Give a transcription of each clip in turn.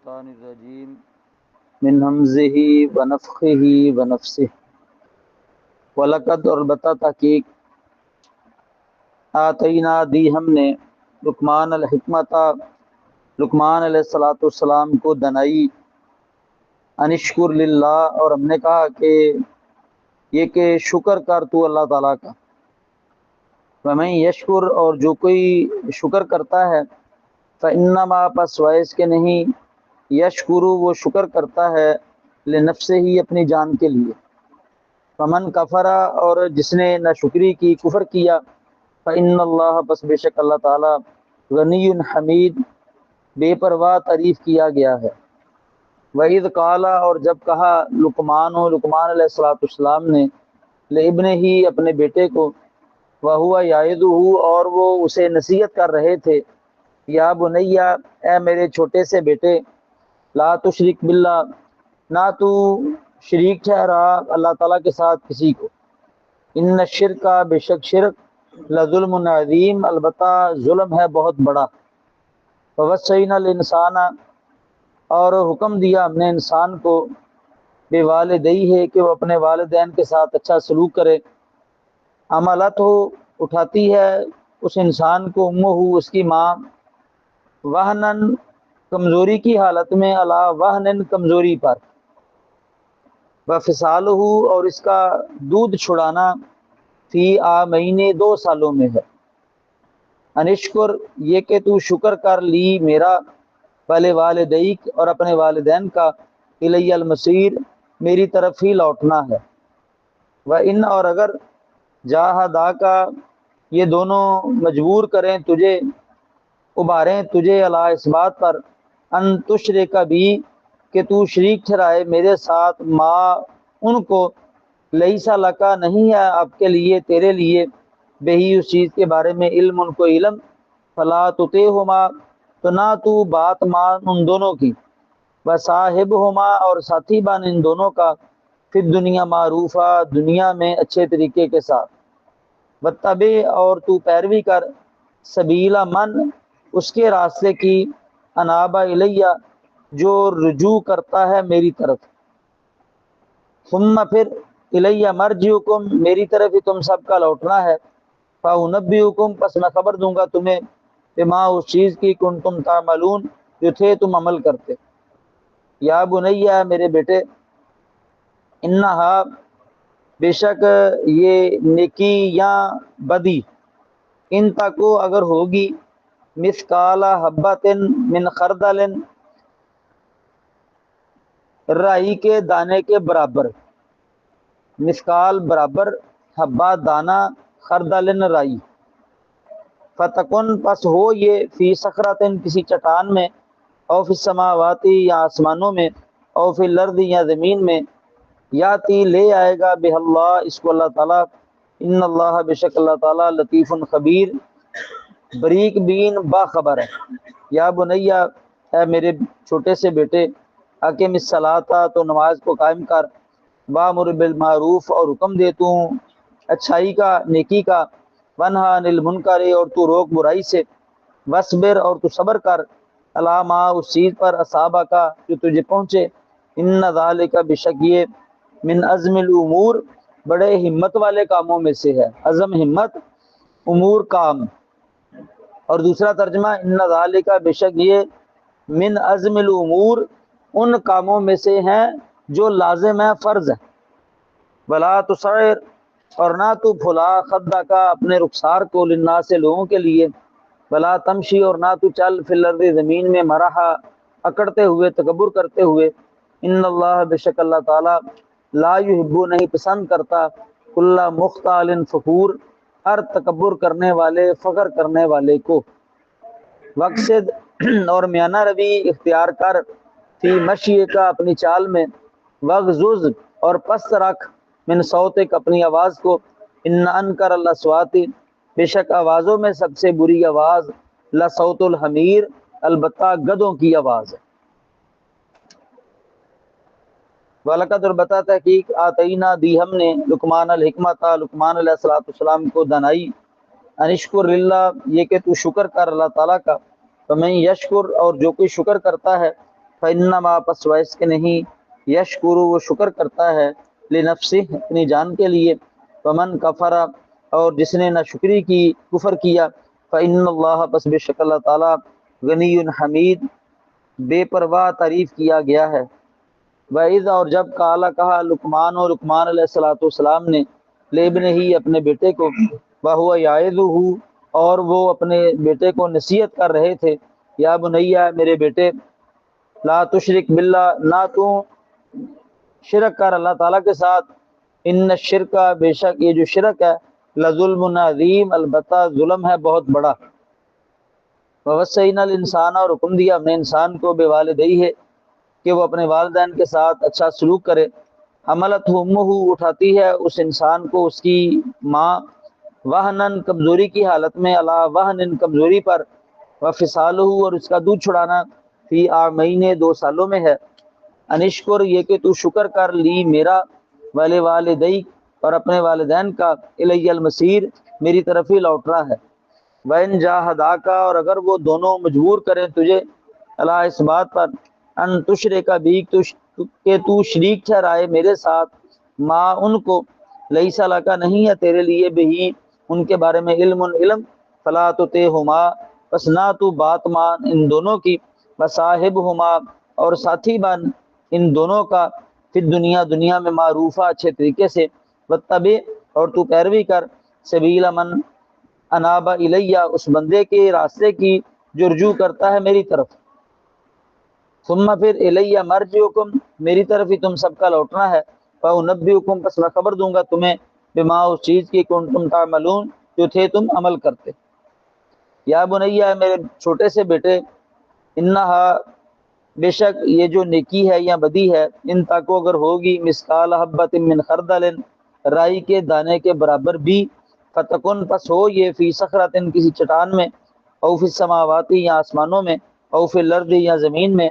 الشیطان الرجیم من ہمزہ ونفخہ ونفسہ ولقد اور بتا تحقیق آتینا دی ہم نے لقمان الحکمت لقمان علیہ الصلوۃ والسلام کو دنائی انشکر للہ اور ہم نے کہا کہ یہ کہ شکر کر تو اللہ تعالیٰ کا ومن یشکر اور جو کوئی شکر کرتا ہے فإنما پس وائس کے نہیں یشکرو وہ شکر کرتا ہے لنفسہ ہی اپنی جان کے لیے فمن کفرا اور جس نے نہ شکری کی کفر کیا فإن اللہ پس بے شک اللہ تعالیٰ غنی حمید بے پرواہ تعریف کیا گیا ہے وَإِذْ قَالَ اور جب کہا لقمان علیہ السلام نے لابن ہی اپنے بیٹے کو وَهُوَ يَعِظُهُ اور وہ اسے نصیحت کر رہے تھے یا بنیا اے میرے چھوٹے سے بیٹے لا تشرک باللہ نہ تو شریک ٹھہرا اللہ تعالیٰ کے ساتھ کسی کو ان الشرک بے شک شرک لظلم عظیم البتہ ظلم ہے بہت بڑا ووصینا الانسان اور حکم دیا ہم نے انسان کو بے والدی ہے کہ وہ اپنے والدین کے ساتھ اچھا سلوک کرے عملت ہو اٹھاتی ہے اس انسان کو امہ اس کی ماں وہنن کمزوری کی حالت میں علی وہنن کمزوری پر وفصالہ اور اس کا دودھ چھڑانا فی مہینے 2 سالوں میں ہے انشکر یہ کہ تو شکر کر لی میرا والے والدیک اور اپنے والدین کا الی المصیر میری طرف ہی لوٹنا ہے وَإِنْ اور اگر جاہدا کا یہ دونوں مجبور کریں تجھے ابھاریں تجھے علی اس بات پر ان تشرک بھی کہ تو شریک ٹھہرائے میرے ساتھ ما ان کو لیسا لکا نہیں ہے آپ کے لیے تیرے لیے بہی اس چیز کے بارے میں علم ان کو علم فلا تطیعہما تو نہ تو بات مان ان دونوں کی وصاحبہما اور ساتھی بن ان دونوں کا پھر دنیا معروفہ دنیا میں اچھے طریقے کے ساتھ واتبع اور تو پیروی کر سبیلا من اس کے راستے کی انابا الیہ جو رجوع کرتا ہے میری طرف ثم پھر الیہ مرجعکم میری طرف ہی تم سب کا لوٹنا ہے فانبئکم پس میں خبر دوں گا تمہیں بما اس چیز کی کنتم تعملون جو تھے تم عمل کرتے یا بنیا میرے بیٹے انہا بے شک یہ نیکی یا بدی ان تکو اگر ہوگی مثقال حبۃ من خردل رائی کے دانے کے برابر مثقال برابر حبہ دانہ خردل رائی فتکن پس ہو یہ فی صخرۃ کسی چٹان میں او فی السماوات یا آسمانوں میں او فی الارض یا زمین میں یاتی لے آئے گا بہ اللہ اس کو اللہ تعالیٰ ان اللہ بے شک اللہ تعالیٰ لطیف خبیر بریک بین باخبر ہے یا بنیا اے میرے چھوٹے سے بیٹے اقیم الصلاۃ تو نماز کو قائم کر وامر بالمعروف اور حکم دے تو اچھائی کا نیکی کا ونہا عن المنکر اور تو روک برائی سے وصبر اور تو صبر کر علی ما اس چیز پر اصابہ کا جو تجھے پہنچے ان ذالک بشک یہ من عزم الامور بڑے ہمت والے کاموں میں سے ہے عزم ہمت امور کام اور دوسرا ترجمہ ان ذالک بشک یہ من عزم الامور ان کاموں میں سے ہیں جو لازم ہے فرض ہے ولا تصعر اور نہ تو پھلا خدا کا اپنے رخسار کو للناس سے لوگوں کے لیے ولا تمشی اور نہ تو چل فی الارض زمین میں مرحا اکڑتے ہوئے تکبر کرتے ہوئے ان اللہ بشک اللہ تعالی لا یحب نہیں پسند کرتا کل مختال فخور ہر تکبر کرنے والے فخر کرنے والے کو مقصد اور میانہ روی اختیار کر فی مشی کا اپنی چال میں وغزز اور پست رکھ من صوتک اپنی آواز کو ان انکر الاصوات بے شک آوازوں میں سب سے بری آواز لصوت الحمیر البتہ گدھوں کی آواز ہے وَلَقَدْ اور بتا تحقیق آتینا دی ہم نے لقمان الحکمت لقمان علیہ السلام کو دانائی انشکر للہ یہ کہ تو شکر کر اللہ تعالیٰ کا فمن یشکر اور جو کوئی شکر کرتا ہے فإنما پس ویس کے نہیں، یشکر وہ شکر کرتا ہے، لنفسہ اپنی جان کے لیے، فمن کفر اور جس نے نہ شکری کی، کفر کیا، فإن اللہ پس بے شک اللہ تعالیٰ غنی حمید بے پرواہ تعریف کیا گیا ہے۔ وَإِذْ اور جب کالا کہا لقمان و لقمان علیہ الصلوۃ والسلام نے، لابن ہی اپنے بیٹے کو، وَهُوَ يَعِظُهُ اور وہ اپنے بیٹے کو نصیحت کر رہے تھے، یا بنیا میرے بیٹے، لا تشرک باللہ نہ تو شرک کر اللہ تعالیٰ کے ساتھ، ان الشرک بے شک یہ جو شرک ہے، لظلم عظیم البتہ ظلم ہے بہت بڑا۔ ووصینا الانسان اور حکم دیا ہم نے انسان کو بوالدیہ ہے کہ وہ اپنے والدین کے ساتھ اچھا سلوک کرے، حملت امہ اٹھاتی ہے اس انسان کو اس کی ماں، وہنن کمزوری کی حالت میں، علی وہن کمزوری پر، وفصالہ اور اس کا دودھ چھڑانا، فی عامین 2 سالوں میں ہے، انشکر یہ کہ تو شکر کر لی میرا، ولی والدی اور اپنے والدین کا، الی المصیر میری طرف ہی لوٹنا ہے، وَإِنْ جَاهَدَاكَ اور اگر وہ دونوں مجبور کریں تجھے، اللہ اس بات پر، ان تشرک بی کہ تو شریک ٹھہرائے میرے ساتھ، ما ان کو، لیس لک نہیں ہے تیرے لیے، بہی ان کے بارے میں، علم، فلا تطعہما پس نہ تو بات مان ان دونوں کی، وصاحبہما اور ساتھی بن ان دونوں کا، پھر دنیا میں معروفہ اچھے طریقے سے، واتبع اور تو پیروی کر، سبیل من انابا الیہ اس بندے کے راستے کی جو رجوع کرتا ہے میری طرف، ثم پھر الیہ مرجعکم میری طرف ہی تم سب کا لوٹنا ہے، فانبئکم پس میں خبر دوں گا تمہیں، بما اس چیز کی کنتم تعملون جو تھے تم عمل کرتے۔ یا بنیا میرے چھوٹے سے بیٹے، انہا بے شک یہ جو نیکی ہے یا بدی ہے، ان تک اگر ہوگی مثقال حبۃ من خردل رائی کے دانے کے برابر بھی، فتکن پس ہو یہ فی صخرۃ کسی چٹان میں، او فی السماوات یا آسمانوں میں، او فی الارض یا زمین میں،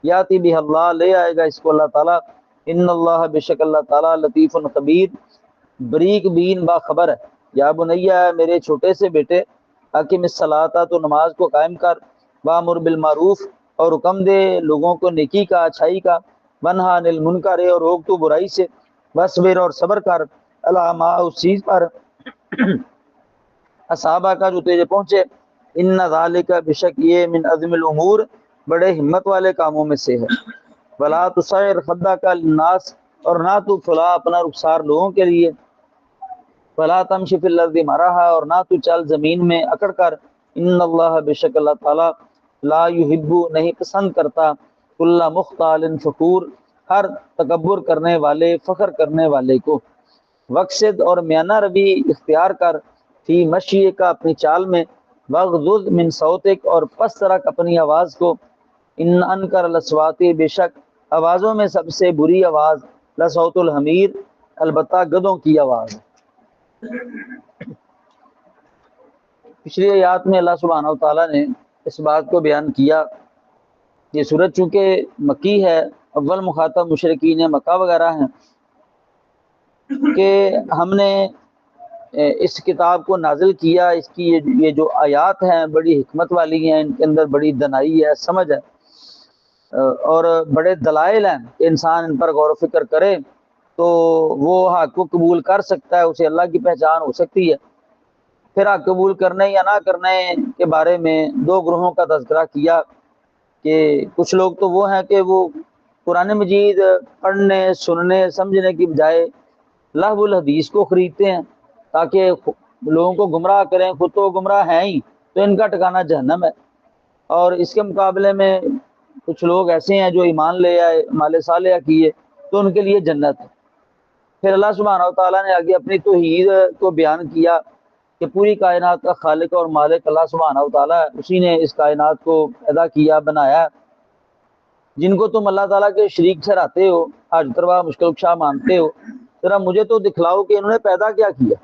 یاتی بہ اللہ لے آئے گا اس کو اللہ تعالیٰ، ان اللہ بے شک اللہ تعالیٰ لطیف خبیر بریک بین باخبر ہے۔ یا بنیا میرے چھوٹے سے بیٹے، اقم الصلاۃ تو نماز کو قائم کر، وامر بالمعروف اور حکم دے لوگوں کو نیکی کا، اچھائی کا، ونہا عن المنکر اور روک تو برائی سے، وصبر اور صبر کر، علی ما اس چیز پر، اصحابہ کا جو تجھے پہنچے، ان ذالک بے شک یہ من عظم الامور بڑے ہمت والے کاموں میں سے ہے، ولا تصعر خدک للناس اور نہ تو پھلا اپنا رخسار لوگوں کے لیے، ولا تمشی فی الارض مرحا اور نہ تو چل زمین میں اکڑ کر، ان اللہ بے شک اللہ تعالیٰ لا یحب نہیں پسند کرتا، کل مختال فخور ہر تکبر کرنے والے، فخر کرنے والے کو، وقصد اور میانہ روی اختیار کر، فی مشی کا اپنی چال میں، وغضض من صوتک اور پست رکھ اپنی آواز کو، ان انکر الاصوات بے شک آوازوں میں سب سے بری آواز، لصوت الحمیر البتہ گدھوں کی آواز۔ پچھلی آیات میں اللہ سبحانہ و تعالیٰ نے اس بات کو بیان کیا، یہ سورت چونکہ مکی ہے، اول مخاطب مشرکین مکہ وغیرہ ہیں، کہ ہم نے اس کتاب کو نازل کیا، اس کی یہ جو آیات ہیں بڑی حکمت والی ہیں، ان کے اندر بڑی دنائی ہے، سمجھ ہے، اور بڑے دلائل ہیں کہ انسان ان پر غور و فکر کرے تو وہ حق کو قبول کر سکتا ہے، اسے اللہ کی پہچان ہو سکتی ہے۔ پھر حق قبول کرنے یا نہ کرنے کے بارے میں 2 گروہوں کا تذکرہ کیا، کہ کچھ لوگ تو وہ ہیں کہ وہ قرآن مجید پڑھنے، سننے، سمجھنے کی بجائے لہو الحدیث کو خریدتے ہیں تاکہ لوگوں کو گمراہ کریں، خود تو گمراہ ہیں ہی، تو ان کا ٹھکانہ جہنم ہے۔ اور اس کے مقابلے میں کچھ لوگ ایسے ہیں جو ایمان لے آئے، مال صالحہ کیے، تو ان کے لیے جنت ہے۔ پھر اللہ سبحانہ و تعالیٰ نے آگے اپنی توحید کو بیان کیا کہ پوری کائنات کا خالق اور مالک اللہ سبحانہ و تعالیٰ ہے، اسی نے اس کائنات کو پیدا کیا، بنایا، جن کو تم اللہ تعالیٰ کے شریک ٹھہراتے ہو، حاجت روا مشکل کشا مانتے ہو، ذرا مجھے تو دکھلاؤ کہ انہوں نے پیدا کیا کیا،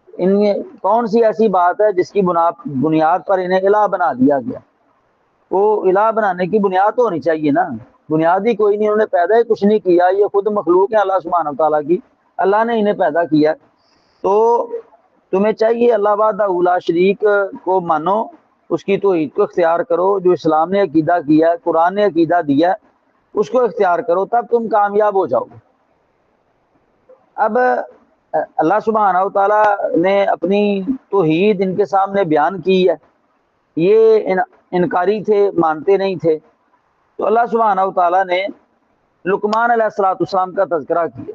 ان میں کون سی ایسی بات ہے جس کی بنیاد پر انہیں الہ بنا دیا گیا۔ وہ الہ بنانے کی بنیاد تو ہونی چاہیے نا، بنیاد ہی کوئی نہیں، انہوں نے پیدا ہی کچھ نہیں کیا، یہ خود مخلوق ہے اللہ سبحانہ و تعالیٰ کی، اللہ نے انہیں پیدا کیا۔ تو تمہیں چاہیے اللہ وحدہ لا شریک کو مانو، اس کی توحید کو اختیار کرو، جو اسلام نے عقیدہ کیا ہے، قرآن نے عقیدہ دیا ہے، اس کو اختیار کرو، تب تم کامیاب ہو جاؤ گے۔ اب اللہ سبحانہ و تعالیٰ نے اپنی توحید ان کے سامنے بیان کی ہے، یہ انکاری تھے، مانتے نہیں تھے، تو اللہ سبحانہ و تعالیٰ نے لقمان علیہ السلام کا تذکرہ کیا،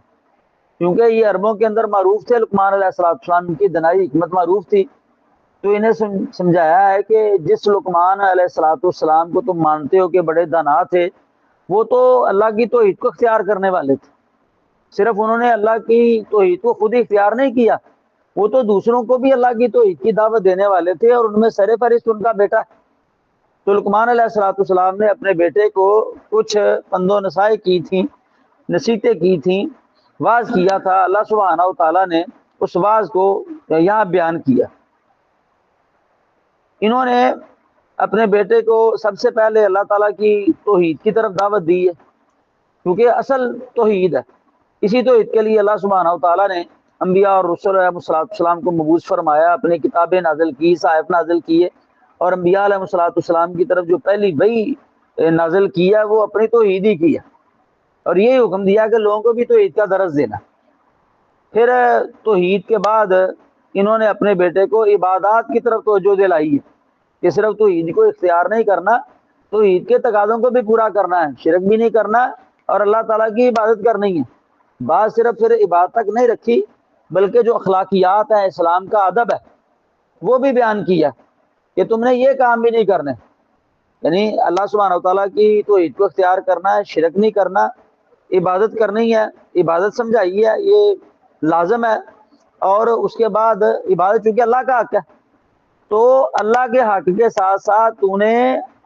کیونکہ یہ عربوں کے اندر معروف تھے، لقمان علیہ السلام کی دنائی حکمت معروف تھی، تو انہیں سمجھایا ہے کہ جس لقمان علیہ السلام کو تم مانتے ہو کہ بڑے دانا تھے، وہ تو اللہ کی توحید کو اختیار کرنے والے تھے، صرف انہوں نے اللہ کی توحید کو خود ہی اختیار نہیں کیا، وہ تو دوسروں کو بھی اللہ کی توحید کی دعوت دینے والے تھے، اور ان میں سر فہرست ان کا بیٹا ہے۔ تو لقمان علیہ السلام نے اپنے بیٹے کو کچھ پند و نصائح کی تھیں، نصیحتیں کی تھیں، واعظ کیا تھا، اللہ سبحانہ و تعالیٰ نے اس واعظ کو یہاں بیان کیا۔ انہوں نے اپنے بیٹے کو سب سے پہلے اللہ تعالیٰ کی توحید کی طرف دعوت دی ہے، کیونکہ اصل توحید ہے، اسی توحید کے لیے اللہ سبحانہ و تعالیٰ نے انبیاء اور رسول علیہ السلام کو مبعوث فرمایا، اپنی کتابیں نازل کی، صحائف نازل کیے، اور انبیاء علیہ السلام کی طرف جو پہلی وحی نازل کیا وہ اپنی توحید ہی کیا، اور یہی حکم دیا کہ لوگوں کو بھی توحید کا درس دینا۔ پھر توحید کے بعد انہوں نے اپنے بیٹے کو عبادات کی طرف توجہ دلائی ہے، کہ صرف توحید کو اختیار نہیں کرنا، توحید کے تقاضوں کو بھی پورا کرنا ہے، شرک بھی نہیں کرنا، اور اللہ تعالیٰ کی عبادت کرنی ہے۔ بات صرف عبادت تک نہیں رکھی، بلکہ جو اخلاقیات ہیں، اسلام کا ادب ہے، وہ بھی بیان کیا کہ تم نے یہ کام بھی نہیں کرنے، یعنی اللہ سبحانہ و تعالیٰ کی توحید کو اختیار کرنا ہے، شرک نہیں کرنا، عبادت کرنی ہے، عبادت سمجھائی ہے، یہ لازم ہے، اور اس کے بعد عبادت چونکہ اللہ کا حق ہے، تو اللہ کے حق کے ساتھ ساتھ تو نے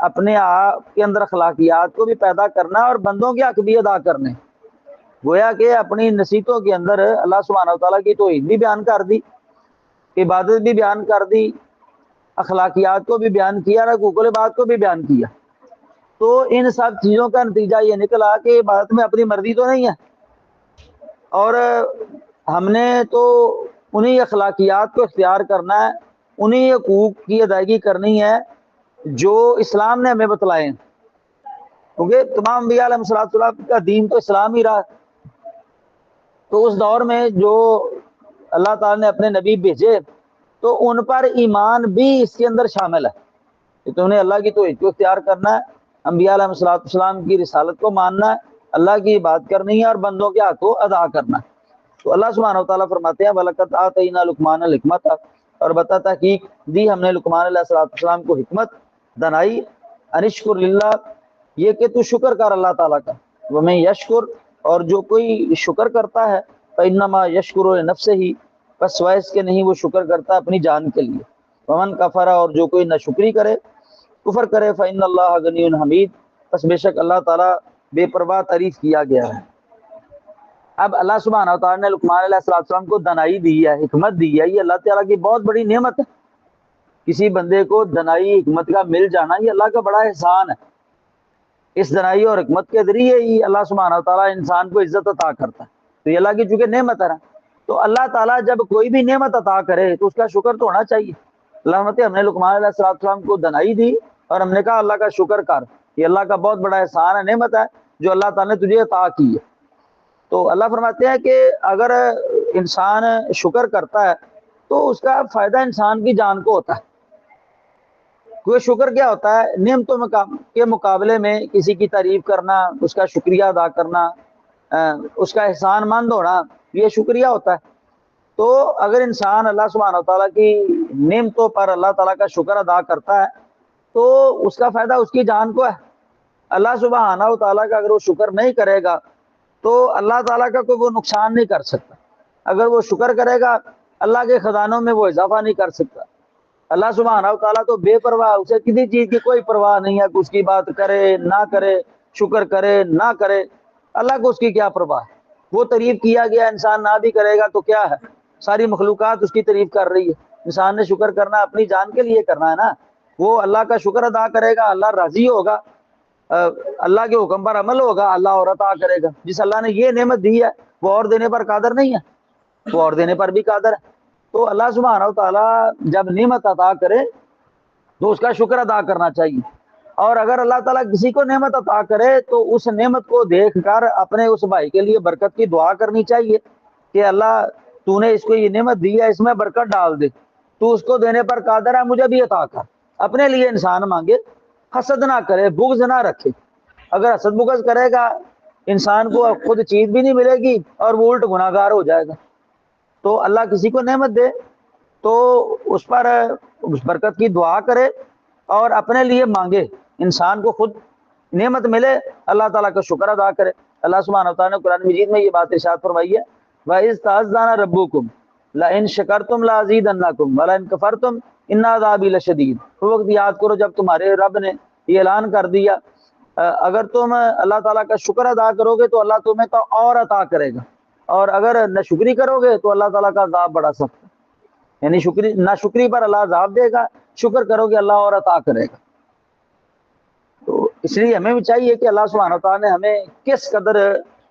اپنے آپ کے اندر اخلاقیات کو بھی پیدا کرنا اور بندوں کے حق بھی ادا کرنے۔ گویا کہ اپنی نصیحتوں کے اندر اللہ سبحانہ و تعالیٰ کی توحید بھی بیان کر دی، عبادت بھی بیان کر دی، اخلاقیات کو بھی بیان کیا، اور حقوق العباد کو بھی بیان کیا۔ تو ان سب چیزوں کا نتیجہ یہ نکلا کہ عبادت میں اپنی مرضی تو نہیں ہے، اور ہم نے تو انہی اخلاقیات کو اختیار کرنا ہے، انہی حقوق کی ادائیگی کرنی ہے جو اسلام نے ہمیں بتلائے ہیں، کیونکہ تمام انبیاء علیہ السلام کا دین تو اسلام ہی رہا۔ تو اس دور میں جو اللہ تعالیٰ نے اپنے نبی بھیجے تو ان پر ایمان بھی اس کے اندر شامل ہے، کہ تم نے اللہ کی توحید کو اختیار کرنا ہے، انبیاء علیہ السلام کی رسالت کو ماننا ہے، اللہ کی عبادت کرنی ہے، اور بندوں کے حق کو ادا کرنا ہے۔ تو اللہ سبحانہ و تعالیٰ فرماتے ہیں وَلَقَدْ آتَيْنَا لُقْمَانَ الْحِکْمَةَ، اور بتا تحقیق دی ہم نے لقمان علیہ السلام کو حکمت، دانائی، انشکر للہ، یہ کہ تو شکر کر اللہ تعالیٰ کا، وَمَن یشکر، اور جو کوئی شکر کرتا ہے فَإِنَّمَا يَشْكُرُ لِنَفْسِهِ، بس سوائے اس کے نہیں وہ شکر کرتا اپنی جان کے لیے، وَمَن کفر، اور جو کوئی ناشکری کرے، کفر کرے، فَإِنَّ اللَّهَ غَنِيٌّ حَمِيدٌ، بس بے شک اللہ تعالیٰ بے پرواہ تعریف کیا گیا ہے۔ اب اللہ سبحانہ و تعالیٰ نے لقمان علیہ السلام کو دنائی دی ہے، حکمت دی ہے، یہ اللہ تعالیٰ کی بہت بڑی نعمت ہے۔ کسی بندے کو دنائی حکمت کا مل جانا یہ اللہ کا بڑا احسان ہے۔ اس دنائی اور حکمت کے ذریعے ہی اللہ سبحانہ و تعالیٰ انسان کو عزت عطا کرتا ہے، تو یہ اللہ کی چونکہ نعمت ہے نا، تو اللہ تعالیٰ جب کوئی بھی نعمت عطا کرے تو اس کا شکر تو ہونا چاہیے۔ اللہ ہم نے لقمان علیہ السلام کو دنائی دی اور ہم نے کہا اللہ کا شکر کر، یہ اللہ کا بہت بڑا احسان ہے، نعمت ہے جو اللہ تعالیٰ نے تجھے عطا کی ہے۔ تو اللہ فرماتے ہیں کہ اگر انسان شکر کرتا ہے تو اس کا فائدہ انسان کی جان کو ہوتا ہے۔ کوئی شکر کیا ہوتا ہے؟ نعمتوں کے مقابلے میں کسی کی تعریف کرنا، اس کا شکریہ ادا کرنا، اس کا احسان مند ہونا، یہ شکریہ ہوتا ہے۔ تو اگر انسان اللہ سبحانہ و تعالیٰ کی نعمتوں پر اللہ تعالیٰ کا شکر ادا کرتا ہے تو اس کا فائدہ اس کی جان کو ہے۔ اللہ سبحانہ و تعالیٰ کا اگر وہ شکر نہیں کرے گا تو اللہ تعالیٰ کا کوئی وہ نقصان نہیں کر سکتا، اگر وہ شکر کرے گا اللہ کے خزانوں میں وہ اضافہ نہیں کر سکتا۔ اللہ سبحانہ و تعالیٰ تو بے پرواہ، اسے کسی چیز کی کوئی پرواہ نہیں ہے کہ اس کی بات کرے نہ کرے، شکر کرے نہ کرے، اللہ کو اس کی کیا پرواہ ہے۔ وہ تعریف کیا گیا، انسان نہ بھی کرے گا تو کیا ہے، ساری مخلوقات اس کی تعریف کر رہی ہے، انسان نے شکر کرنا اپنی جان کے لیے کرنا ہے نا، وہ اللہ کا شکر ادا کرے گا، اللہ راضی ہوگا، اللہ کے حکم پر عمل ہوگا، اللہ اور عطا کرے گا۔ جس اللہ نے یہ نعمت دی ہے وہ اور دینے پر قادر نہیں ہے، وہ اور دینے پر بھی قادر ہے۔ تو اللہ سبحانہ و تعالیٰ جب نعمت عطا کرے تو اس کا شکر ادا کرنا چاہیے۔ اور اگر اللہ تعالیٰ کسی کو نعمت عطا کرے تو اس نعمت کو دیکھ کر اپنے اس بھائی کے لیے برکت کی دعا کرنی چاہیے کہ اللہ تو نے اس کو یہ نعمت دی ہے، اس میں برکت ڈال دے، تو اس کو دینے پر قادر ہے، مجھے بھی عطا کر۔ اپنے لیے انسان مانگے، حسد نہ کرے، بغض نہ رکھے۔ اگر حسد بغض کرے گا انسان کو خود چیز بھی نہیں ملے گی اور وہ الٹ گناہ گار ہو جائے گا۔ تو اللہ کسی کو نعمت دے تو اس پر اس برکت کی دعا کرے اور اپنے لیے مانگے۔ انسان کو خود نعمت ملے، اللہ تعالیٰ کا شکر ادا کرے۔ اللہ سبحانہ و تعالیٰ نے قرآن مجید میں یہ بات ارشاد فرمائی ہے، وَإِذْ تَعَذَّنَ رَبُّكُمْ لَئِن شَكَرْتُمْ لَأَزِيدَنَّكُمْ وَلَئِن كَفَرْتُمْ إِنَّ عَذَابِي لَشَدِيدٌ۔ وہ وقت یاد کرو جب تمہارے رب نے یہ اعلان کر دیا اگر تم اللہ تعالیٰ کا شکر ادا کرو گے تو اللہ تمہیں تو اور عطا کرے گا، اور اگر ناشکری کرو گے تو اللہ تعالیٰ کا عذاب بڑا سخت ہے۔ یعنی ناشکری پر اللہ عذاب دے گا، شکر کرو گے اللہ اور عطا کرے گا۔ تو اس لیے ہمیں بھی چاہیے کہ اللہ سبحانہ تعالیٰ نے ہمیں کس قدر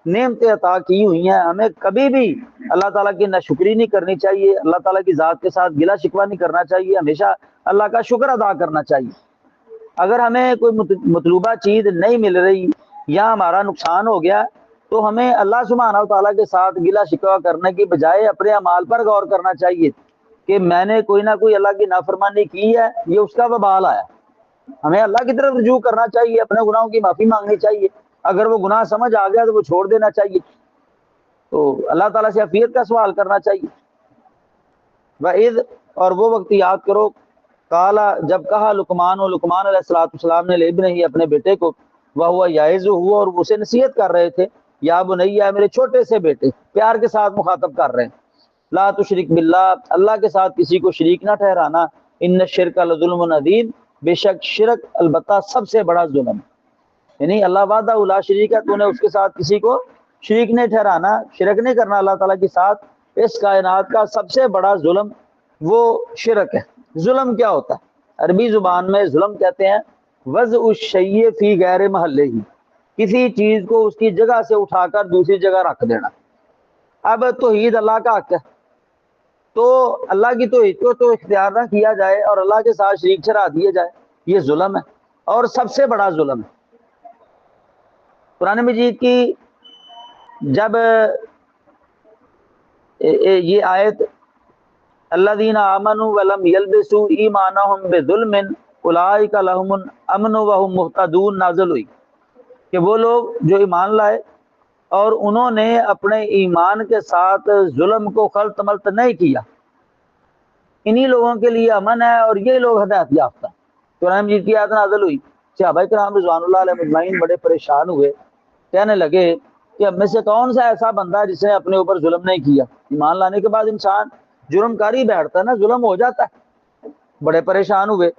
نعمتیں عطا کی ہوئی ہیں، ہمیں کبھی بھی اللہ تعالیٰ کی ناشکری نہیں کرنی چاہیے، اللہ تعالیٰ کی ذات کے ساتھ گلا شکوہ نہیں کرنا چاہیے، ہمیشہ اللہ کا شکر ادا کرنا چاہیے۔ اگر ہمیں کوئی مطلوبہ چیز نہیں مل رہی یا ہمارا نقصان ہو گیا تو ہمیں اللہ سبحانہ تعالیٰ کے ساتھ گلا شکوہ کرنے کی بجائے اپنے اعمال پر غور کرنا چاہیے کہ میں نے کوئی نہ کوئی اللہ کی نافرمانی کی ہے، یہ اس کا وبال آیا۔ ہمیں اللہ کی طرف رجوع کرنا چاہیے، اپنے گناہوں کی معافی مانگنی چاہیے، اگر وہ گناہ سمجھ آ گیا تو وہ چھوڑ دینا چاہیے، تو اللہ تعالیٰ سے عافیت کا سوال کرنا چاہیے۔ وَإِذْ اور وہ وقت یاد کرو، کالا جب کہا لقمان علیہ السلام نے لابنہ ہی اپنے بیٹے کو، وہو یعظہ ہوا اور اسے نصیحت کر رہے تھے، یا بنیا میرے چھوٹے سے بیٹے، پیار کے ساتھ مخاطب کر رہے ہیں، لا تشرک باللہ اللہ کے ساتھ کسی کو شریک نہ ٹھہرانا، ان الشرک لظلم عظیم بے شک شرک البتہ سب سے بڑا ظلم، یعنی اللہ وحدہ لا شریک ہے، تو نے اس کے ساتھ کسی کو شریک نہیں ٹھہرانا، شرک نہیں کرنا اللہ تعالیٰ کے ساتھ۔ اس کائنات کا سب سے بڑا ظلم وہ شرک ہے۔ ظلم کیا ہوتا ہے؟ عربی زبان میں ظلم کہتے ہیں وضع الشیء فی غیر محلہ ہی، کسی چیز کو اس کی جگہ سے اٹھا کر دوسری جگہ رکھ دینا۔ اب توحید اللہ کا حق ہے، تو اللہ کی توحید کو تو اختیار نہ کیا جائے اور اللہ کے ساتھ شریک ٹھہرا دیے جائے، یہ ظلم ہے اور سب سے بڑا ظلم ہے۔ قرآن مجید کی جب یہ آیت الذین آمنوا ولم یلبسوا ایمانہم بظلم اولئک لہم الامن وہم مہتدون نازل ہوئی کہ وہ لوگ جو ایمان لائے اور انہوں نے اپنے ایمان کے ساتھ ظلم کو خلط ملط نہیں کیا، انہی لوگوں کے لیے امن ہے اور یہ لوگ ہدایت یافتہ۔ قرآن مجید کی آیت نازل ہوئی، صحابہ کرام رضوان اللہ علیہ مجمعین بڑے پریشان ہوئے، کہنے لگے کہ ہم میں سے کون سا ایسا بندہ ہے جس نے اپنے اوپر ظلم نہیں کیا؟ ایمان لانے کے بعد انسان جرم کاری بیٹھتا ہے نا، ظلم ہو جاتا ہے۔ بڑے پریشان ہوئے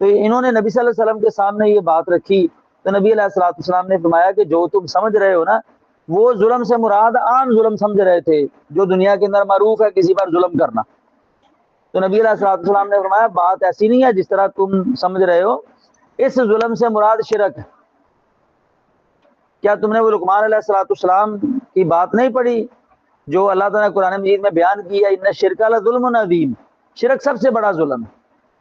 تو انہوں نے نبی صلی اللہ علیہ وسلم کے سامنے یہ بات رکھی، تو نبی علیہ السلام نے فرمایا کہ جو تم سمجھ رہے ہو نا، وہ ظلم سے مراد عام ظلم سمجھ رہے تھے جو دنیا کے اندر معروف ہے کسی پر ظلم کرنا۔ تو نبی علیہ السلام نے فرمایا بات ایسی نہیں ہے جس طرح تم سمجھ رہے ہو، اس ظلم سے مراد شرک ہے۔ کیا تم نے وہ لقمان علیہ السلام کی بات نہیں پڑھی جو اللہ تعالیٰ نے قرآن مجید میں بیان کی ہے، ان الشرک لظلم عظیم، شرک سب سے بڑا ظلم ہے۔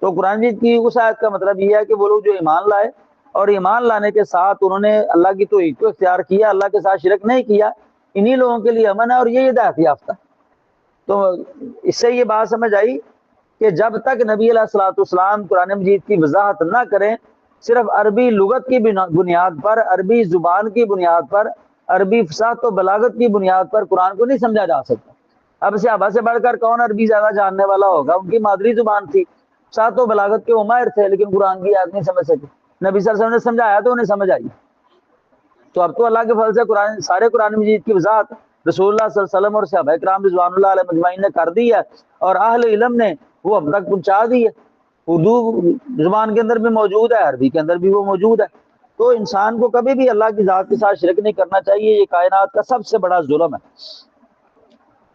تو قرآن مجید کی اس آیت کا مطلب یہ ہے کہ وہ لوگ جو ایمان لائے اور ایمان لانے کے ساتھ انہوں نے اللہ کی توحید کو اختیار کیا، اللہ کے ساتھ شرک نہیں کیا، انہی لوگوں کے لیے امن ہے اور یہ ہدایت یافتہ۔ تو اس سے یہ بات سمجھ آئی کہ جب تک نبی علیہ السلام قرآن مجید کی وضاحت نہ کریں، صرف عربی لغت کی بنیاد پر، عربی زبان کی بنیاد پر، عربی فصاحت و بلاغت کی بنیاد پر قرآن کو نہیں سمجھا جا سکتا۔ اب صحابہ سے بڑھ کر کون عربی زیادہ جاننے والا ہوگا؟ ان کی مادری زبان تھی، فصاحت و بلاغت کے وہ ماہر تھے، لیکن قرآن کی آیت نہیں سمجھ سکے۔ نبی صلی اللہ علیہ وسلم نے سمجھایا تو انہیں سمجھ آئی۔ تو اب تو اللہ کے فضل سے سارے قرآن مجید کی وضاحت رسول اللہ صلی اللہ علیہ وسلم اور صحابہ کرام رضوان اللہ علیہ مجمعین نے کر دی ہے، اور اہل علم نے وہ اب تک پہنچا دی ہے۔ اردو زبان کے اندر بھی موجود ہے، عربی کے اندر بھی وہ موجود ہے۔ تو انسان کو کبھی بھی اللہ کی ذات کے ساتھ شرک نہیں کرنا چاہیے، یہ کائنات کا سب سے بڑا ظلم ہے۔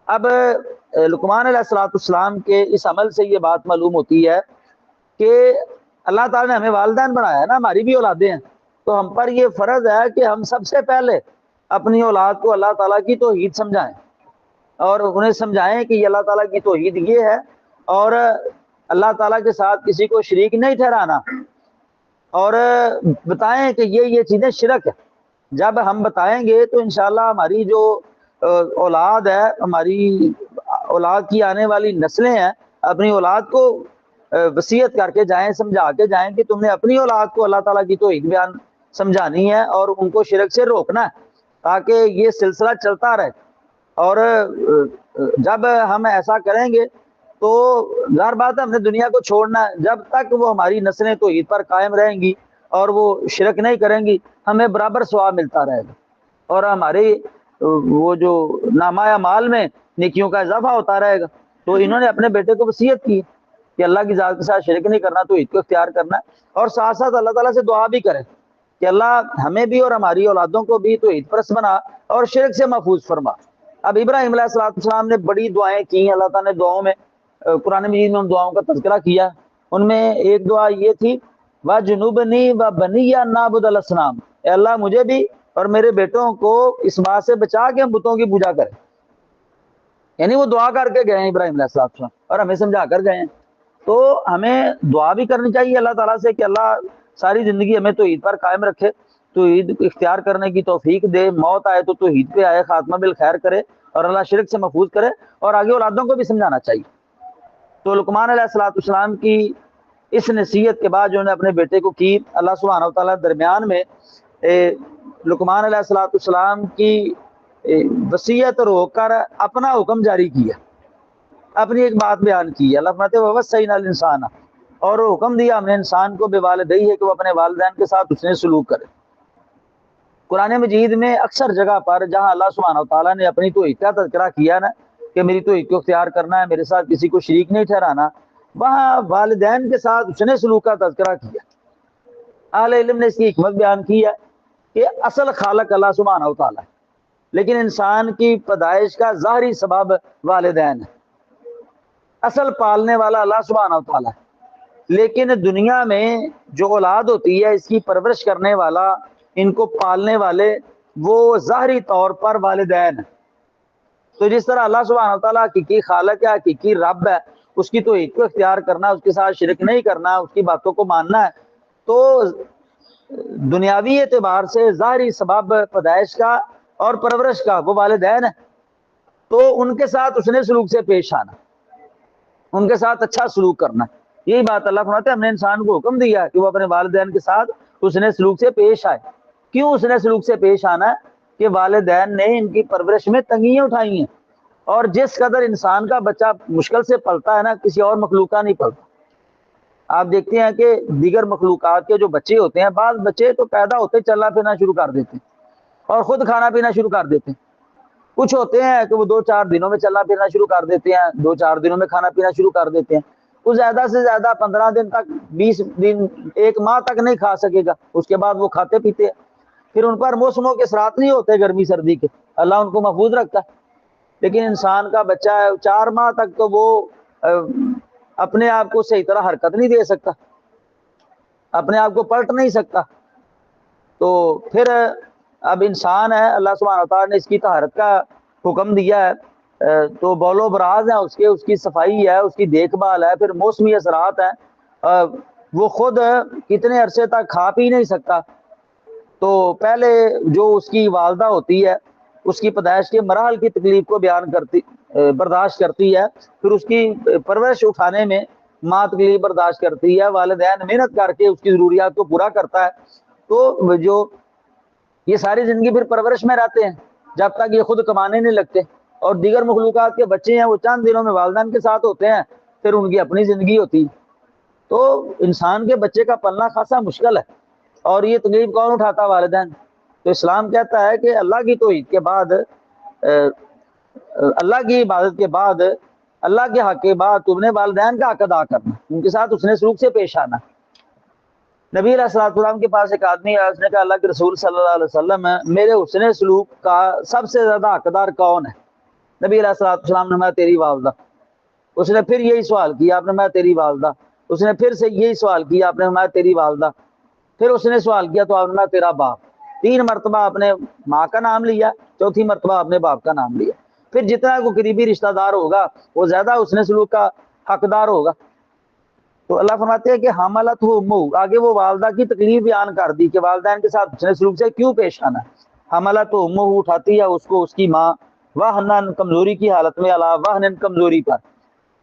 اب لقمان علیہ السلام کے اس عمل سے یہ بات معلوم ہوتی ہے کہ اللہ تعالیٰ نے ہمیں والدین بنایا ہے نا، ہماری بھی اولادیں ہیں، تو ہم پر یہ فرض ہے کہ ہم سب سے پہلے اپنی اولاد کو اللہ تعالیٰ کی توحید سمجھائیں اور انہیں سمجھائیں کہ یہ اللہ تعالیٰ کی توحید یہ ہے، اور اللہ تعالیٰ کے ساتھ کسی کو شریک نہیں ٹھہرانا، اور بتائیں کہ یہ چیزیں شرک ہے۔ جب ہم بتائیں گے تو انشاءاللہ ہماری جو اولاد ہے، ہماری اولاد کی آنے والی نسلیں ہیں، اپنی اولاد کو وصیت کر کے جائیں، سمجھا کے جائیں کہ تم نے اپنی اولاد کو اللہ تعالیٰ کی توحید بیان سمجھانی ہے اور ان کو شرک سے روکنا ہے، تاکہ یہ سلسلہ چلتا رہے۔ اور جب ہم ایسا کریں گے تو ظاہر بات ہے ہم نے دنیا کو چھوڑنا ہے، جب تک وہ ہماری نسلیں توحید پر قائم رہیں گی اور وہ شرک نہیں کریں گی، ہمیں برابر ثواب ملتا رہے گا، اور ہماری وہ جو نامہ اعمال میں نیکیوں کا اضافہ ہوتا رہے گا۔ تو انہوں نے اپنے بیٹے کو وصیت کی کہ اللہ کی ذات کے ساتھ شرک نہیں کرنا، توحید کو اختیار کرنا ہے، اور ساتھ ساتھ اللہ تعالیٰ سے دعا بھی کرے کہ اللہ ہمیں بھی اور ہماری اولادوں کو بھی توحید پرست بنا اور شرک سے محفوظ فرما۔ اب ابراہیم علیہ السلام نے بڑی دعائیں کی، اللہ تعالیٰ نے دعاؤں میں قرآن مجید میں ان دعاؤں کا تذکرہ کیا۔ ان میں ایک دعا یہ تھی وَجُنُوبْنِي وَبَنِيَّ أَن نَعْبُدَ الْأَصْنَامَ، اے اللہ مجھے بھی اور میرے بیٹوں کو اس بات سے بچا کے ہم بتوں کی پوجا کریں۔ یعنی وہ دعا کر کے گئے ہیں ابراہیم علیہ السلام اور ہمیں سمجھا کر گئے ہیں۔ تو ہمیں دعا بھی کرنی چاہیے اللہ تعالیٰ سے کہ اللہ ساری زندگی ہمیں توحید پر قائم رکھے، توحید اختیار کرنے کی توفیق دے، موت آئے تو توحید پہ آئے، خاتمہ بالخیر کرے، اور اللہ شرک سے محفوظ کرے، اور آگے اولادوں کو بھی سمجھانا چاہیے۔ تو لقمان علیہ السلام کی اس نصیحت کے بعد جو نے اپنے بیٹے کو کی، اللہ سبحانہ و تعالیٰ درمیان میں لقمان علیہ السلام کی وصیت روک کر اپنا حکم جاری کیا، اپنی ایک بات بیان کی۔ اللہ فرماتے ہیں وَوَصَّيْنَا الْإِنسَانَ، اور حکم دیا ہم نے انسان کو بِوَالِدَيْهِ کہ وہ اپنے والدین کے ساتھ اس نے سلوک کرے۔ قرآن مجید میں اکثر جگہ پر جہاں اللہ سبحانہ و تعالیٰ نے اپنی توحید کا تذکرہ کیا نا کہ میری توحید کو اختیار کرنا ہے، میرے ساتھ کسی کو شریک نہیں ٹھہرانا، وہاں والدین کے ساتھ اس نے سلوک کا تذکرہ کیا۔ اہل علم نے اس کی حکمت بیان کی ہے کہ اصل خالق اللہ سبحانہ و تعالیٰ ہے، لیکن انسان کی پیدائش کا ظاہری سبب والدین ہے۔ اصل پالنے والا اللہ سبحانہ و تعالیٰ ہے، لیکن دنیا میں جو اولاد ہوتی ہے اس کی پرورش کرنے والا، ان کو پالنے والے، وہ ظاہری طور پر والدین ہیں۔ تو جس طرح اللہ سبحانہ و تعالیٰ حقیقی خالق ہے، حقیقی رب ہے، اس کی توحید کو اختیار کرنا، اس کے ساتھ شرک نہیں کرنا، اس کی باتوں کو ماننا ہے، تو دنیاوی اعتبار سے ظاہری سبب پیدائش کا اور پرورش کا وہ والدین ہیں۔ تو ان کے ساتھ اس نے سلوک سے پیش آنا، ان کے ساتھ اچھا سلوک کرنا، یہی بات اللہ فرماتے ہیں ہم نے انسان کو حکم دیا کہ وہ اپنے والدین کے ساتھ اس نے سلوک سے پیش آئے۔ کیوں اس نے سلوک سے پیش آنا ہے؟ کہ والدین نے ان کی پرورش میں تنگیاں اٹھائی ہیں، اور جس قدر انسان کا بچہ مشکل سے پلتا ہے نا، کسی اور مخلوق کا نہیں پلتا۔ آپ دیکھتے ہیں کہ دیگر مخلوقات کے جو بچے ہوتے ہیں، بعض بچے تو پیدا ہوتے چلنا پھرنا شروع کر دیتے ہیں اور خود کھانا پینا شروع کر دیتے ہیں۔ کچھ ہوتے ہیں کہ وہ 2-4 دنوں میں چلنا پھرنا شروع کر دیتے ہیں، 2-4 دنوں میں کھانا پینا شروع کر دیتے ہیں۔ وہ زیادہ سے زیادہ 15 دن تک، 20 دن، 1 ماہ تک نہیں کھا سکے گا، اس کے بعد وہ کھاتے پیتے ہیں۔ پھر ان پر موسموں کے اثرات نہیں ہوتے، گرمی سردی کے، اللہ ان کو محفوظ رکھتا ہے۔ لیکن انسان کا بچہ ہے 4 ماہ تک تو وہ اپنے آپ کو صحیح طرح حرکت نہیں دے سکتا، اپنے آپ کو پلٹ نہیں سکتا۔ تو پھر اب انسان ہے، اللہ سبحانہ وتعالیٰ نے اس کی طہارت کا حکم دیا ہے، تو بول و براز ہے اس کی صفائی ہے، اس کی دیکھ بھال ہے، پھر موسمی اثرات ہیں، وہ خود کتنے عرصے تک کھا پی نہیں سکتا۔ تو پہلے جو اس کی والدہ ہوتی ہے اس کی پیدائش کے مراحل کی تکلیف کو برداشت کرتی ہے، پھر اس کی پرورش اٹھانے میں ماں تکلیف برداشت کرتی ہے، والدین محنت کر کے اس کی ضروریات کو پورا کرتا ہے۔ تو جو یہ ساری زندگی پھر پرورش میں رہتے ہیں جب تک یہ خود کمانے نہیں لگتے، اور دیگر مخلوقات کے بچے ہیں وہ چند دنوں میں والدین کے ساتھ ہوتے ہیں، پھر ان کی اپنی زندگی ہوتی۔ تو انسان کے بچے کا پلنا خاصا مشکل ہے، اور یہ تکلیف کون اٹھاتا؟ والدین۔ تو اسلام کہتا ہے کہ اللہ کی توحید کے بعد، اللہ کی عبادت کے بعد، اللہ کے حق کے بعد تم نے والدین کا حق ادا کرنا، ان کے ساتھ اس نے سلوک سے پیش آنا۔ نبی علیہ السلام کے پاس ایک آدمی آیا، اس نے کہا اللہ کے رسول صلی اللہ علیہ وسلم میرے حسن سلوک کا سب سے زیادہ حقدار کون ہے؟ نبی علیہ السلام نے فرمایا تیری والدہ۔ اس نے پھر یہی سوال کیا، آپ نے فرمایا تیری والدہ۔ اس نے پھر سے یہی سوال کیا، آپ نے فرمایا تیری والدہ۔ پھر اس نے سوال کیا تو آپ نے فرمایا تیرا باپ۔ 3 مرتبہ آپ نے ماں کا نام لیا، 4تھی مرتبہ آپ نے باپ کا نام لیا۔ پھر جتنا کو قریبی رشتہ دار ہوگا وہ زیادہ حسن سلوک کا حقدار ہوگا۔ تو اللہ فرماتے ہیں کہ حملت ہو امہ، آگے وہ والدہ کی تکلیف بیان کر دی کہ والدین کے ساتھ حسن سلوک سے کیوں پیش آنا ہے۔ حملت ہو امہ، اٹھاتی ہے اس کو اس کی ماں، وہنن کمزوری کی حالت میں، علی وہنن کمزوری پر،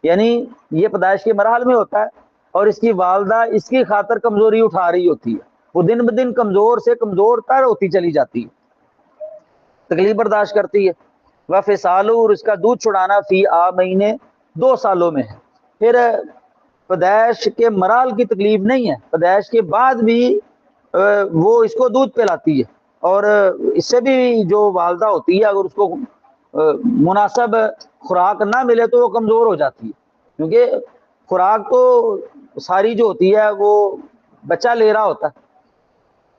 یعنی یہ پیدائش کے مراحل میں ہوتا ہے اور اس کی والدہ اس کی خاطر کمزوری اٹھا رہی ہوتی ہے، وہ دن بدن کمزور سے کمزور تر ہوتی چلی جاتی ہے، تکلیف برداشت کرتی ہے۔ وفصالو، اور اس کا دودھ چھڑانا، فی مہینے 2 سالوں میں ہے۔ پھر پیدائش کے مراحل کی تکلیف نہیں ہے، پیدائش کے بعد بھی وہ اس کو دودھ پلاتی ہے، اور اس سے بھی جو والدہ ہوتی ہے اگر اس کو مناسب خوراک نہ ملے تو وہ کمزور ہو جاتی ہے، کیونکہ خوراک تو ساری جو ہوتی ہے وہ بچہ لے رہا ہوتا ہے،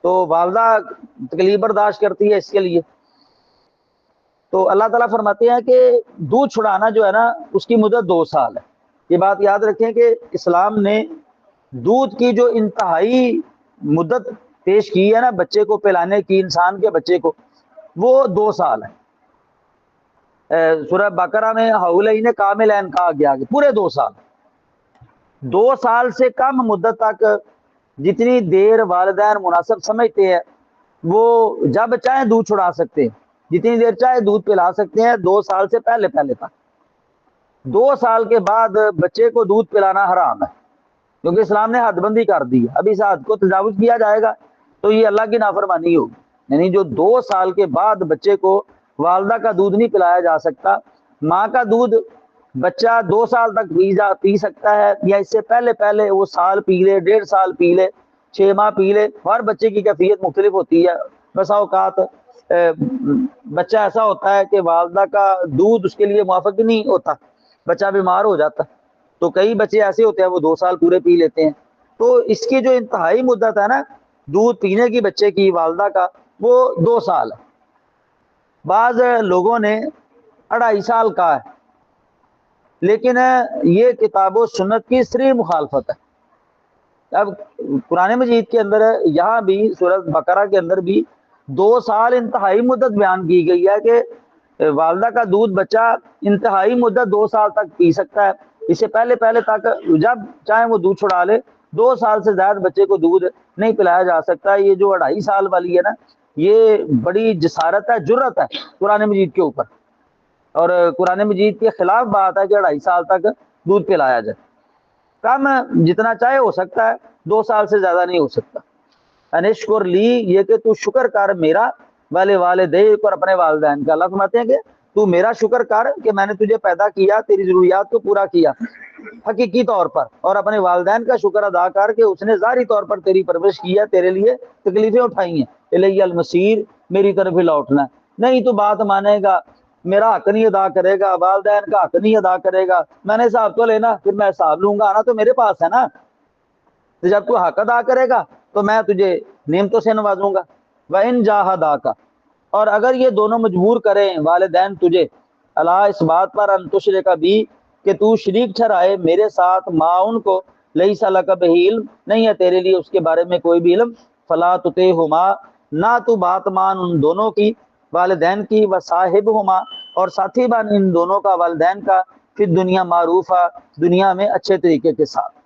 تو والدہ تکلیف برداشت کرتی ہے اس کے لیے۔ تو اللہ تعالیٰ فرماتے ہیں کہ دودھ چھڑانا جو ہے نا اس کی مدت 2 سال ہے۔ یہ بات یاد رکھیں کہ اسلام نے دودھ کی جو انتہائی مدت پیش کی ہے نا بچے کو پلانے کی، انسان کے بچے کو، وہ 2 سال ہے۔ سورہ بقرہ میں حولین کاملین کہا گیا کہ پورے 2 سال، 2 سال سے کم مدت تک جتنی دیر والدین مناسب سمجھتے ہیں وہ جب چاہیں دودھ چھڑا سکتے ہیں، جتنی دیر چاہے دودھ پلا سکتے ہیں، 2 سال سے پہلے تک۔ 2 سال کے بعد بچے کو دودھ پلانا حرام ہے، کیونکہ اسلام نے حد بندی کر دی ہے، اب اس حد کو تجاوز کیا جائے گا تو یہ اللہ کی نافرمانی ہوگی، یعنی جو 2 سال کے بعد بچے کو والدہ کا دودھ نہیں پلایا جا سکتا، ماں کا دودھ بچہ 2 سال تک پی سکتا ہے، یا اس سے پہلے وہ سال پی لے، 1.5 سال پی لے، 6 ماہ پی لے، ہر بچے کی کیفیت مختلف ہوتی ہے۔ بسا اوقات بچہ ایسا ہوتا ہے کہ والدہ کا دودھ اس کے لیے موافق نہیں ہوتا، بچہ بیمار ہو جاتا، تو کئی بچے ایسے ہوتے ہیں وہ 2 سال پورے پی لیتے ہیں۔ تو اس کی جو انتہائی مدت ہے نا دودھ پینے کی بچے کی والدہ کا، وہ 2 سال ہے۔ بعض لوگوں نے 2.5 سال کا ہے، لیکن یہ کتاب و سنت کی صریح مخالفت ہے۔ اب قرآن مجید کے اندر یہاں بھی سورۃ بقرہ کے اندر بھی 2 سال انتہائی مدت بیان کی گئی ہے کہ والدہ کا دودھ بچہ انتہائی مدت 2 سال تک پی سکتا ہے، اس سے پہلے تک جب چاہے وہ دودھ چھڑا لے، 2 سال سے زیادہ بچے کو دودھ نہیں پلایا جا سکتا۔ یہ جو 2.5 سال والی ہے نا یہ بڑی جسارت ہے، جرت ہے قرآن مجید کے اوپر، اور قرآن مجید کے خلاف بات ہے کہ 2.5 سال تک دودھ پلایا جائے۔ کم جتنا چاہے ہو سکتا ہے، 2 سال سے زیادہ نہیں ہو سکتا۔ انشکر لی، یہ کہ تو شکر کر میرا، والے والدیک، اور اپنے والدین کا۔ اللہ فرماتے ہیں کہ تو میرا شکر کر کہ میں نے تجھے پیدا کیا، تیری ضروریات کو پورا کیا حقیقی طور پر، اور اپنے والدین کا شکر ادا کر کہ اس نے ظاہری طور پر تیری پرورش کی ہے، تیرے لیے تکلیفیں اٹھائی ہیں، الیہ المصیر، میری طرف ہی لوٹنا ہے۔ نہیں تو بات مانے گا، میرا حق نہیں ادا کرے گا، والدین کا حق نہیں ادا کرے گا، میں نے حساب تو لینا، پھر میں حساب لوں گا، آنا تو میرے پاس ہے نا، تو جب تو حق ادا کرے گا تو میں تجھے نعمتوں سے نوازوں گا۔ وَإِن جَاهَدَاكَ، اور اگر یہ دونوں مجبور کریں والدین تجھے، اللہ اس بات پر ان تشرک بھی، کہ تو شریک ٹھہرائے میرے ساتھ، ما ان کو، لیس لک بہ علم، نہیں ہے تیرے لیے اس کے بارے میں کوئی بھی علم، فلا تطعہما، نہ تو بات مان ان دونوں کی، والدین کی، وصاحبہما، اور ساتھی بن ان دونوں کا، والدین کا، پھر دنیا معروفہ، دنیا میں اچھے طریقے کے ساتھ۔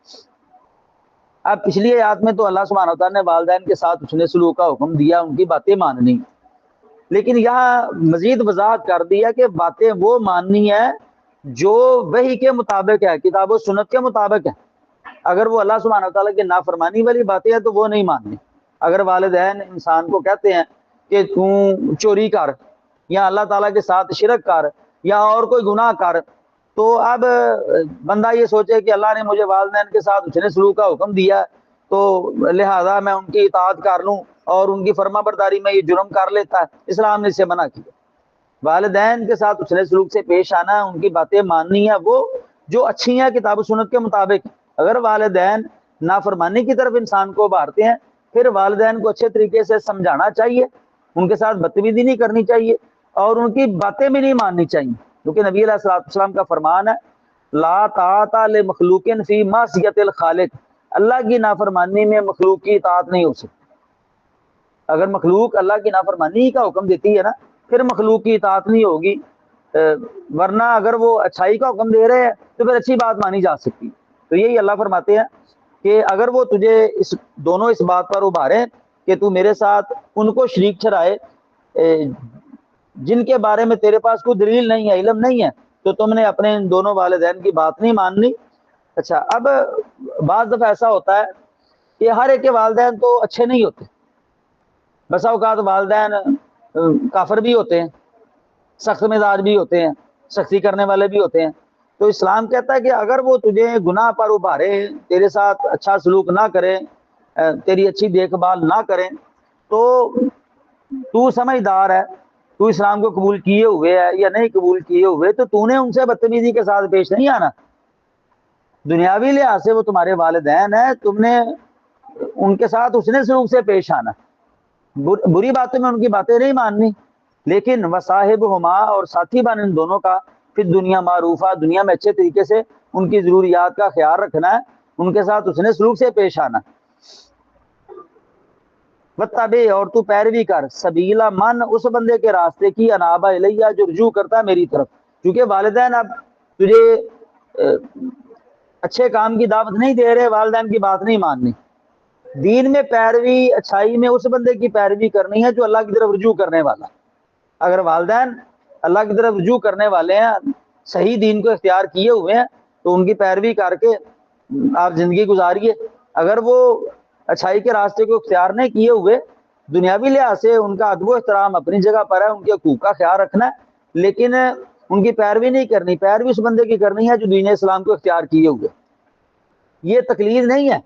اب پچھلی آیات میں تو اللہ سبحانہ وتعالیٰ نے والدین کے ساتھ حسن سلوک کا حکم دیا، ان کی باتیں ماننی، لیکن یہاں مزید وضاحت کر دیا کہ باتیں وہ ماننی ہے جو وحی کے مطابق ہے، کتاب و سنت کے مطابق ہے۔ اگر وہ اللہ سبحانہ وتعالیٰ کی نافرمانی والی باتیں ہیں تو وہ نہیں ماننی۔ اگر والدین انسان کو کہتے ہیں کہ تو چوری کر، یا اللہ تعالیٰ کے ساتھ شرک کر، یا اور کوئی گناہ کر، تو اب بندہ یہ سوچے کہ اللہ نے مجھے والدین کے ساتھ حسن سلوک کا حکم دیا تو لہذا میں ان کی اطاعت کر لوں، اور ان کی فرما برداری میں یہ جرم کر لیتا ہے، اسلام نے اسے منع کیا۔ والدین کے ساتھ حسن سلوک سے پیش آنا ہے، ان کی باتیں ماننی ہے، وہ جو اچھی ہیں کتاب و سنت کے مطابق۔ اگر والدین نافرمانی کی طرف انسان کو ابھارتے ہیں، پھر والدین کو اچھے طریقے سے سمجھانا چاہیے، ان کے ساتھ بدتمیزی نہیں کرنی چاہیے، اور ان کی باتیں بھی نہیں ماننی چاہیے، کیونکہ نبی علیہ الصلوۃ والسلام کا فرمان ہے، لا طاعت لمخلوق فی معصیۃ الخالق، اللہ کی نافرمانی میں مخلوق کی اطاعت نہیں ہو سکتی۔ اگر مخلوق اللہ کی نافرمانی کا حکم دیتی ہے نا، پھر مخلوق کی اطاعت نہیں ہوگی، ورنہ اگر وہ اچھائی کا حکم دے رہے ہیں تو پھر اچھی بات مانی جا سکتی۔ تو یہی اللہ فرماتے ہیں کہ اگر وہ تجھے دونوں اس بات پر ابھارے کہ تو میرے ساتھ ان کو شریک ٹھہرائے جن کے بارے میں تیرے پاس کوئی دلیل نہیں ہے، علم نہیں ہے، تو تم نے اپنے ان دونوں والدین کی بات نہیں ماننی۔ اچھا، اب بعض دفعہ ایسا ہوتا ہے کہ ہر ایک کے والدین تو اچھے نہیں ہوتے، بسا اوقات والدین کافر بھی ہوتے ہیں، سخت مزاج بھی ہوتے ہیں، سختی کرنے والے بھی ہوتے ہیں۔ تو اسلام کہتا ہے کہ اگر وہ تجھے گناہ پر ابھارے، تیرے ساتھ اچھا سلوک نہ کریں، تیری اچھی دیکھ بھال نہ کریں، تو تو سمجھدار ہے، تو اسلام کو قبول کیے ہوئے ہے یا نہیں قبول کیے ہوئے، تو نے ان سے بدتمیزی کے ساتھ پیش نہیں آنا۔ دنیاوی لحاظ سے وہ تمہارے والدین ہیں، تم نے ان کے ساتھ حسن سلوک سے پیش آنا، بری باتوں میں ان کی باتیں نہیں ماننی، لیکن وصاحبہما اور ساتھی بن ان دونوں کا پھر دنیا معروفہ، دنیا میں اچھے طریقے سے ان کی ضروریات کا خیال رکھنا ہے، ان کے ساتھ حسن سلوک سے پیش آنا۔ وَاتَّبِعْ اور تو پیروی کر سبیلا من اس بندے کے راستے کی انابا الیہ جو رجوع کرتا ہے میری طرف، کیونکہ والدین اب تجھے اچھے کام کی دعوت نہیں دے رہے، والدین کی بات نہیں ماننی۔ دین میں پیروی، اچھائی میں اس بندے کی پیروی کرنی ہے جو اللہ کی طرف رجوع کرنے والا۔ اگر والدین اللہ کی طرف رجوع کرنے والے ہیں، صحیح دین کو اختیار کیے ہوئے ہیں، تو ان کی پیروی کر کے آپ زندگی گزاریے۔ اگر وہ اچھائی کے راستے کو اختیار نہیں کیے ہوئے، دنیاوی لحاظ سے ان کا ادب و احترام اپنی جگہ پر ہے، ان کے حقوق کا خیال رکھنا ہے، لیکن ان کی پیروی نہیں کرنی۔ پیروی اس بندے کی کرنی ہے جو دین اسلام کو اختیار کیے ہوئے۔ یہ تقلید نہیں ہے،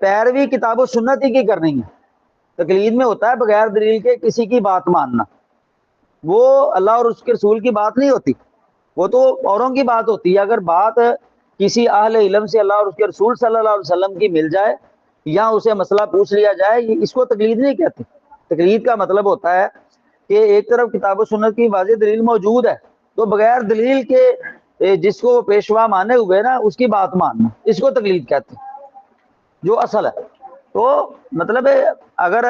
پیروی کتاب و سنت ہی کی کرنی ہے۔ تقلید میں ہوتا ہے بغیر دلیل کے کسی کی بات ماننا، وہ اللہ اور اس کے رسول کی بات نہیں ہوتی، وہ تو اوروں کی بات ہوتی ہے۔ اگر بات کسی اہل علم سے اللہ اور اس کے رسول صلی اللہ علیہ وسلم کی مل جائے یا اسے مسئلہ پوچھ لیا جائے، اس کو تقلید نہیں کہتے۔ تقلید کا مطلب ہوتا ہے کہ ایک طرف کتاب و سنت کی واضح دلیل موجود ہے، تو بغیر دلیل کے جس کو پیشوا مانے ہوئے نا اس کی بات ماننا، اس کو تقلید کہتے ہیں، جو اصل ہے۔ تو مطلب ہے اگر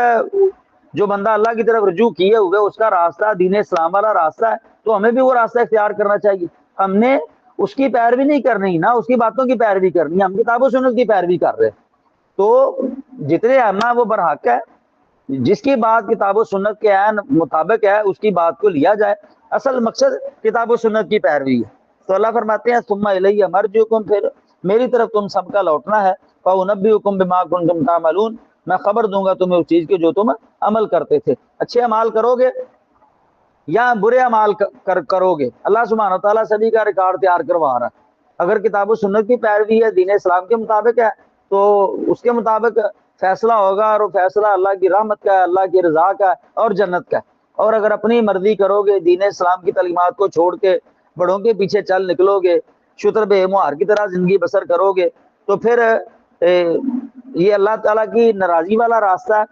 جو بندہ اللہ کی طرف رجوع کیے ہوئے اس کا راستہ دین اسلام والا راستہ ہے، تو ہمیں بھی وہ راستہ اختیار کرنا چاہیے۔ ہم نے اس کی پیروی نہیں کرنی، نہ اس کی باتوں کی پیروی کرنی، ہم کتاب و سنت کی پیروی کر رہے ہیں۔ تو جتنے اما وہ برحق ہے، جس کی بات کتاب و سنت کے عین مطابق ہے اس کی بات کو لیا جائے، اصل مقصد کتاب و سنت کی پیروی ہے۔ تو اللہ فرماتے ہیں ثم الیہ مرجعکم، پھر میری طرف تم سب کا لوٹنا ہے، فانبئکم بما کنتم تعملون، میں خبر دوں گا تمہیں اس چیز کے جو تم عمل کرتے تھے۔ اچھے اعمال کرو گے یا برے اعمال کرو گے، اللہ سبحانہ تعالیٰ سبھی کا ریکارڈ تیار کروا رہا ہے۔ اگر کتاب و سنت کی پیروی ہے، دین اسلام کے مطابق ہے، تو اس کے مطابق فیصلہ ہوگا، اور وہ فیصلہ اللہ کی رحمت کا ہے، اللہ کی رضا کا ہے اور جنت کا ہے۔ اور اگر اپنی مرضی کرو گے، دین اسلام کی تعلیمات کو چھوڑ کے بڑوں کے پیچھے چل نکلو گے، شتر بے مہار کی طرح زندگی بسر کرو گے، تو پھر یہ اللہ تعالیٰ کی ناراضی والا راستہ ہے،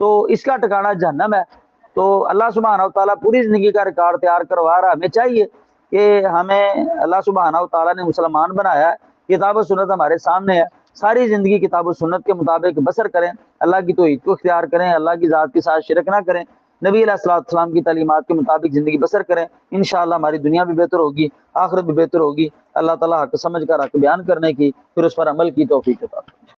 تو اس کا ٹھکانہ جہنم ہے۔ تو اللہ سبحانہ و تعالیٰ پوری زندگی کا ریکارڈ تیار کروا رہا ہے۔ ہمیں چاہیے کہ ہمیں اللہ سبحانہ و تعالیٰ نے مسلمان بنایا ہے، کتاب و سنت ہمارے سامنے ہے، ساری زندگی کتاب و سنت کے مطابق بسر کریں، اللہ کی توحید کو اختیار کریں، اللہ کی ذات کے ساتھ شرک نہ کریں، نبی علیہ السلام کی تعلیمات کے مطابق زندگی بسر کریں۔ انشاءاللہ ہماری دنیا بھی بہتر ہوگی، آخرت بھی بہتر ہوگی۔ اللہ تعالیٰ حق سمجھ کر حق بیان کرنے کی، پھر اس پر عمل کی توفیق عطا فرمائے۔